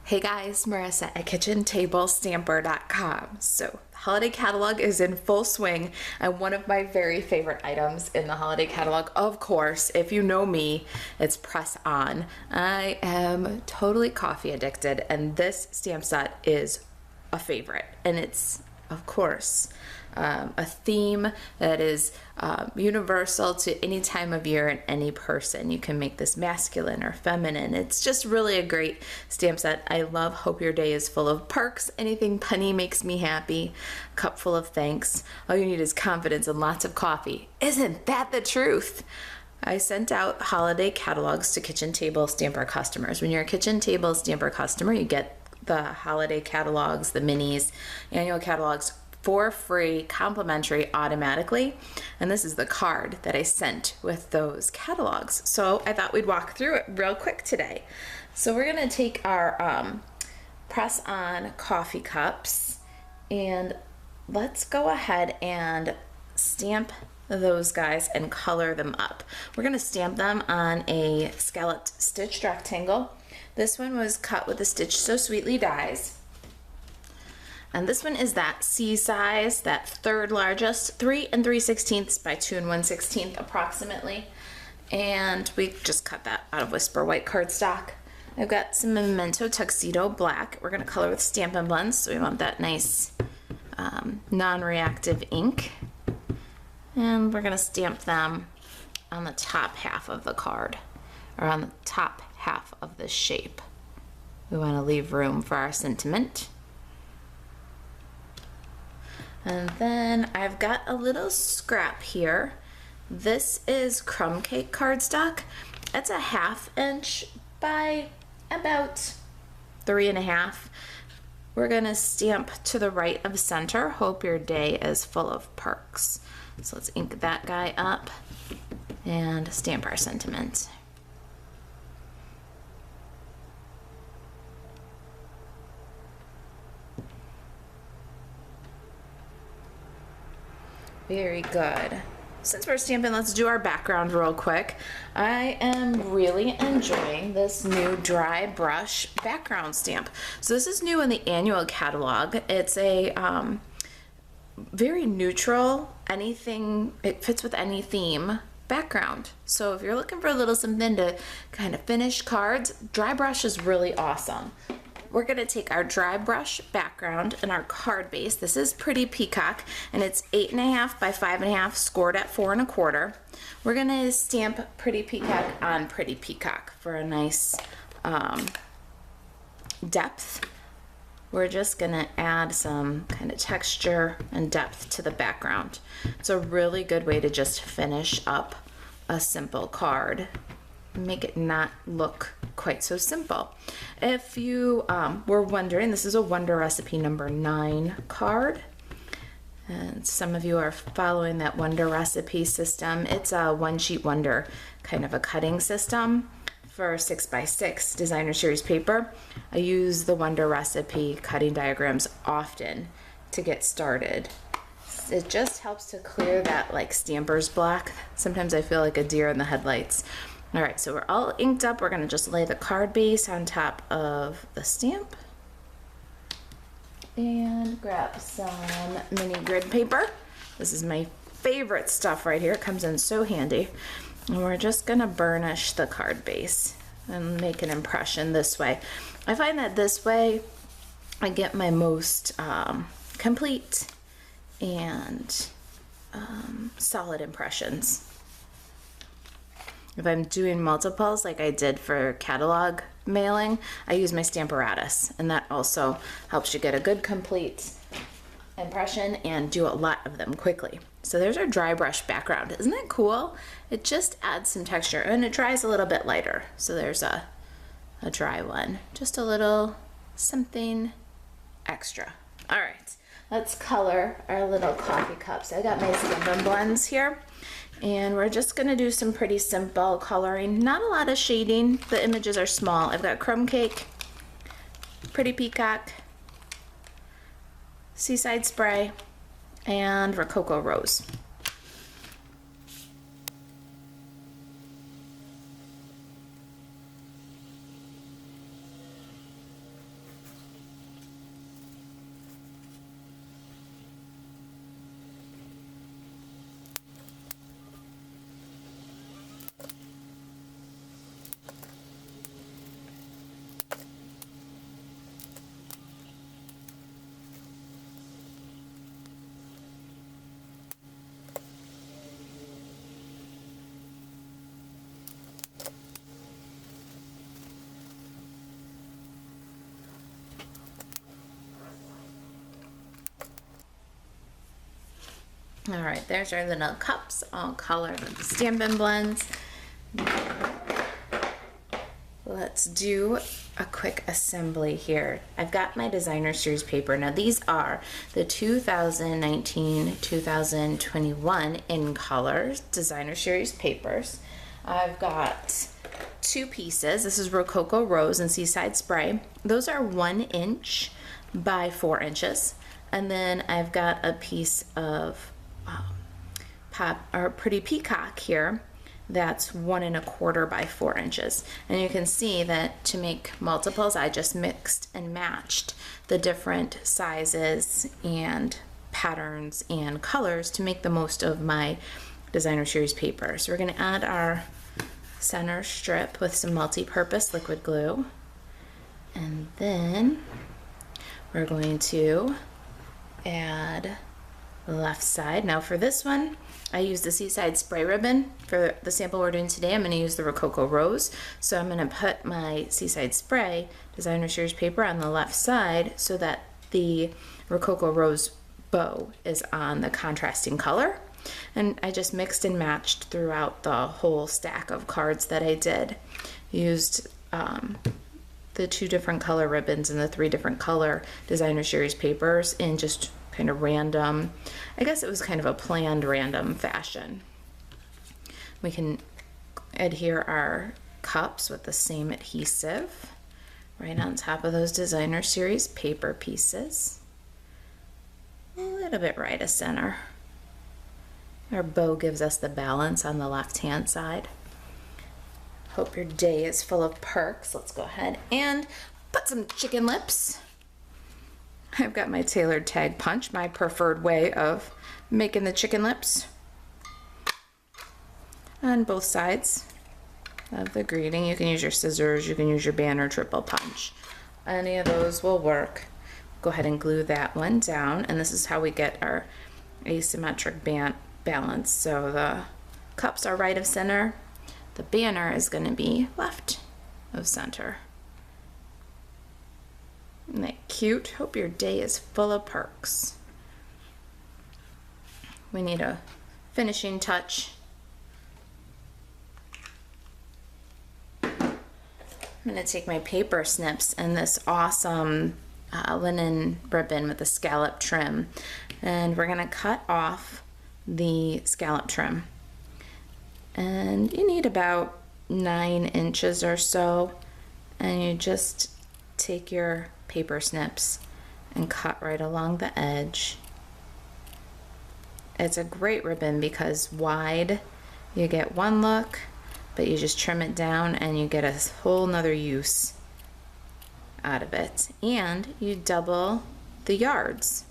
Hey guys, Marissa at KitchenTableStamper.com. So, the holiday catalog is in full swing, and one of my very favorite items in the holiday catalog, of course, if you know me, it's press on. I am totally coffee addicted, and this stamp set is a favorite, and it's, of course, a theme that is universal to any time of year and any person. You can make this masculine or feminine. It's just really a great stamp set. I love Hope Your Day is Full of Perks. Anything punny makes me happy. Cup full of thanks. All you need is confidence and lots of coffee. Isn't that the truth? I sent out holiday catalogs to Kitchen Table Stamper customers. When you're a Kitchen Table Stamper customer, you get the holiday catalogs, the minis, annual catalogs for free, complimentary, automatically. And this is the card that I sent with those catalogs. So I thought we'd walk through it real quick today. So we're gonna take our press on coffee cups and let's go ahead and stamp those guys and color them up. We're gonna stamp them on a scalloped stitched rectangle. This one was cut with the Stitch So Sweetly dies. And this one is that C size, that third largest, 3 3/16 by 2 1/16 approximately. And we just cut that out of Whisper White cardstock. I've got some Memento Tuxedo Black. We're gonna color with Stampin' Blends, so we want that nice non-reactive ink. And we're gonna stamp them on the top half of the card, or on the top half of the shape. We wanna leave room for our sentiment. And then I've got a little scrap here. This is crumb cake cardstock. It's a 1/2 inch by about 3.5. We're gonna stamp to the right of center, Hope Your Day is Full of Perks. So let's ink that guy up and stamp our sentiment. Very good. Since we're stamping, let's do our background real quick. I am really enjoying this new dry brush background stamp. So this is new in the annual catalog. It's a very neutral, anything, it fits with any theme background. So if you're looking for a little something to kind of finish cards, dry brush is really awesome. We're gonna take our dry brush background and our card base. This is Pretty Peacock, and it's 8.5 by 5.5, scored at 4 1/4. We're gonna stamp Pretty Peacock on Pretty Peacock for a nice depth. We're just gonna add some kind of texture and depth to the background. It's a really good way to just finish up a simple card. Make it not look quite so simple. If you were wondering, this is a Wonder Recipe number 9 card. And some of you are following that Wonder Recipe system. It's a one sheet wonder kind of a cutting system for 6x6 designer series paper. I use the Wonder Recipe cutting diagrams often to get started. It just helps to clear that like stamper's block. Sometimes I feel like a deer in the headlights. All right, so we're all inked up. We're gonna just lay the card base on top of the stamp and grab some mini grid paper. This is my favorite stuff right here. It comes in so handy. And we're just gonna burnish the card base and make an impression this way. I find that this way I get my most complete and solid impressions. If I'm doing multiples like I did for catalog mailing, I use my Stamparatus, and that also helps you get a good complete impression and do a lot of them quickly. So there's our dry brush background. Isn't that cool? It just adds some texture, and it dries a little bit lighter. So there's a dry one. Just a little something extra. All right, let's color our little coffee cups. I got my Stampin' Blends here. And we're just gonna do some pretty simple coloring. Not a lot of shading. The images are small. I've got Crumb Cake, Pretty Peacock, Seaside Spray, and Rococo Rose. All right, there's our little cups, all colored with the Stampin' Blends. Let's do a quick assembly here. I've got my designer series paper. Now these are the 2019-2021 in colors designer series papers. I've got 2 pieces. This is Rococo Rose and Seaside Spray. Those are 1 inch by 4 inches. And then I've got a piece of Pretty Peacock here. That's 1 1/4 by 4 inches. And you can see that to make multiples, I just mixed and matched the different sizes and patterns and colors to make the most of my designer series paper. So we're going to add our center strip with some multi-purpose liquid glue. And then we're going to add the left side. Now for this one, I use the Seaside Spray ribbon. For the sample we're doing today, I'm going to use the Rococo Rose. So I'm going to put my Seaside Spray designer series paper on the left side so that the Rococo Rose bow is on the contrasting color. And I just mixed and matched throughout the whole stack of cards that I did. Used the 2 different color ribbons and the 3 different color designer series papers in just kind of random, I guess it was kind of a planned random fashion. We can adhere our cups with the same adhesive right on top of those designer series paper pieces. A little bit right of center. Our bow gives us the balance on the left hand side. Hope your day is full of perks. Let's go ahead and put some chicken lips. I've got my tailored tag punch, my preferred way of making the chicken lips, on both sides of the greeting. You can use your scissors, you can use your banner triple punch. Any of those will work. Go ahead and glue that one down, and this is how we get our asymmetric balance. So the cups are right of center, the banner is going to be left of center. Isn't that cute? Hope your day is full of perks. We need a finishing touch. I'm going to take my paper snips and this awesome linen ribbon with the scallop trim, and we're going to cut off the scallop trim. And you need about 9 inches or so, and you just take your paper snips and cut right along the edge. It's a great ribbon because wide you get one look, but you just trim it down and you get a whole nother use out of it, and you double the yards.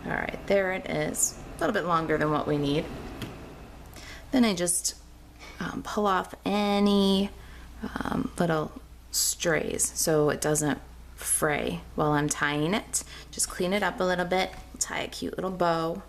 All right, there it is, a little bit longer than what we need. Then I just pull off any little strays so it doesn't fray while I'm tying it. Just clean it up a little bit, tie a cute little bow.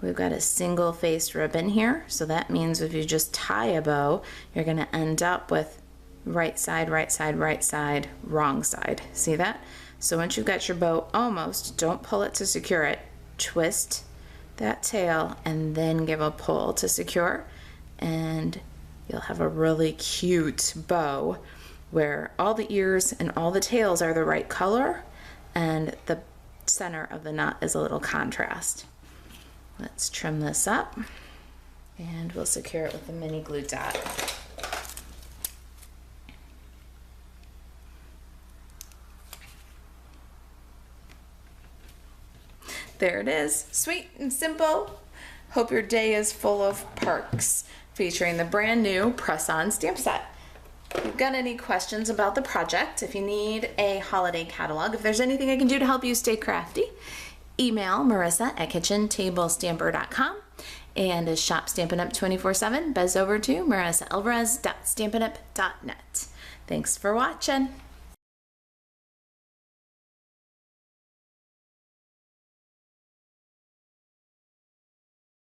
We've got a single faced ribbon here, so that means if you just tie a bow, you're going to end up with right side, right side, right side, wrong side. See that? So once you've got your bow almost, don't pull it to secure it. Twist that tail and then give a pull to secure, and you'll have a really cute bow where all the ears and all the tails are the right color and the center of the knot is a little contrast. Let's trim this up and we'll secure it with a mini glue dot. There it is, sweet and simple. Hope your day is full of perks, featuring the brand new press-on stamp set. If you've got any questions about the project, if you need a holiday catalog, if there's anything I can do to help you stay crafty, email marissa@kitchentablestamper.com, and as shop Stampin' Up 24/7, buzz over to marisaalvarez.stampinup.net. Thanks for watching.